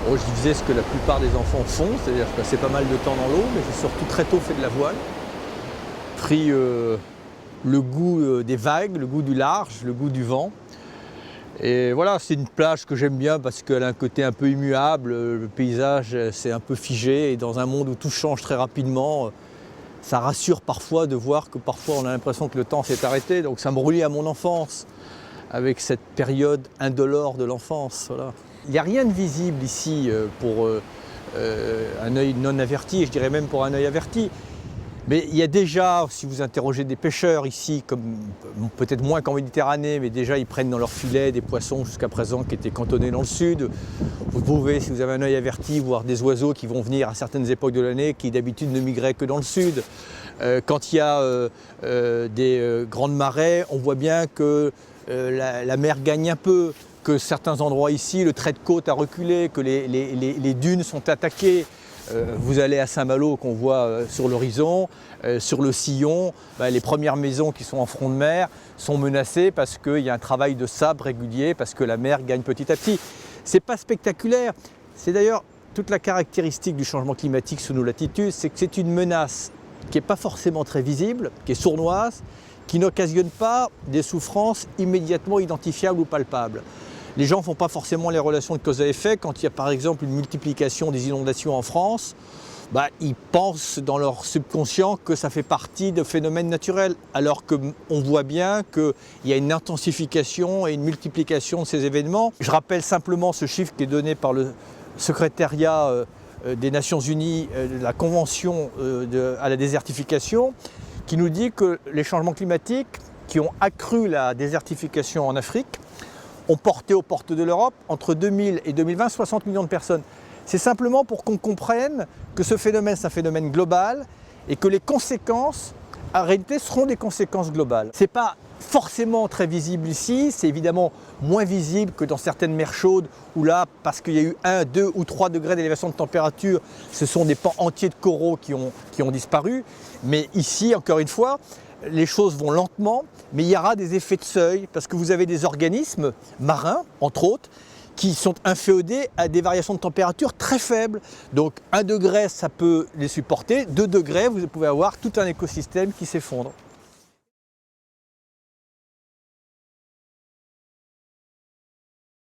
Bon, je faisais ce que la plupart des enfants font, c'est-à-dire passer pas mal de temps dans l'eau, mais j'ai surtout très tôt fait de la voile. Pris le goût des vagues, le goût du large, le goût du vent. Et voilà, c'est une plage que j'aime bien parce qu'elle a un côté un peu immuable, le paysage c'est un peu figé et dans un monde où tout change très rapidement, ça rassure parfois de voir que parfois on a l'impression que le temps s'est arrêté, donc ça me relie à mon enfance, avec cette période indolore de l'enfance. Voilà. Il n'y a rien de visible ici pour un œil non averti, et je dirais même pour un œil averti. Mais il y a déjà, si vous interrogez des pêcheurs ici, comme peut-être moins qu'en Méditerranée, mais déjà ils prennent dans leurs filets des poissons jusqu'à présent qui étaient cantonnés dans le sud. Vous pouvez, si vous avez un œil averti, voir des oiseaux qui vont venir à certaines époques de l'année qui d'habitude ne migraient que dans le sud. Quand il y a des grandes marées, on voit bien que la mer gagne un peu, que certains endroits ici, le trait de côte a reculé, que les dunes sont attaquées. Vous allez à Saint-Malo qu'on voit sur l'horizon, sur le sillon, les premières maisons qui sont en front de mer sont menacées parce qu'il y a un travail de sable régulier, parce que la mer gagne petit à petit. C'est pas spectaculaire, c'est d'ailleurs toute la caractéristique du changement climatique sous nos latitudes, c'est que c'est une menace qui n'est pas forcément très visible, qui est sournoise, qui n'occasionne pas des souffrances immédiatement identifiables ou palpables. Les gens ne font pas forcément les relations de cause à effet. Quand il y a par exemple une multiplication des inondations en France, ils pensent dans leur subconscient que ça fait partie de phénomènes naturels, alors qu'on voit bien qu'il y a une intensification et une multiplication de ces événements. Je rappelle simplement ce chiffre qui est donné par le secrétariat des Nations Unies, de la Convention à la désertification, qui nous dit que les changements climatiques qui ont accru la désertification en Afrique ont porté aux portes de l'Europe, entre 2000 et 2020, 60 millions de personnes. C'est simplement pour qu'on comprenne que ce phénomène, c'est un phénomène global et que les conséquences, en réalité, seront des conséquences globales. Ce n'est pas forcément très visible ici, c'est évidemment moins visible que dans certaines mers chaudes où là, parce qu'il y a eu 1, 2 ou 3 degrés d'élévation de température, ce sont des pans entiers de coraux qui ont disparu. Mais ici, encore une fois, les choses vont lentement, mais il y aura des effets de seuil parce que vous avez des organismes marins, entre autres, qui sont inféodés à des variations de température très faibles. Donc 1 degré, ça peut les supporter, 2 degrés, vous pouvez avoir tout un écosystème qui s'effondre.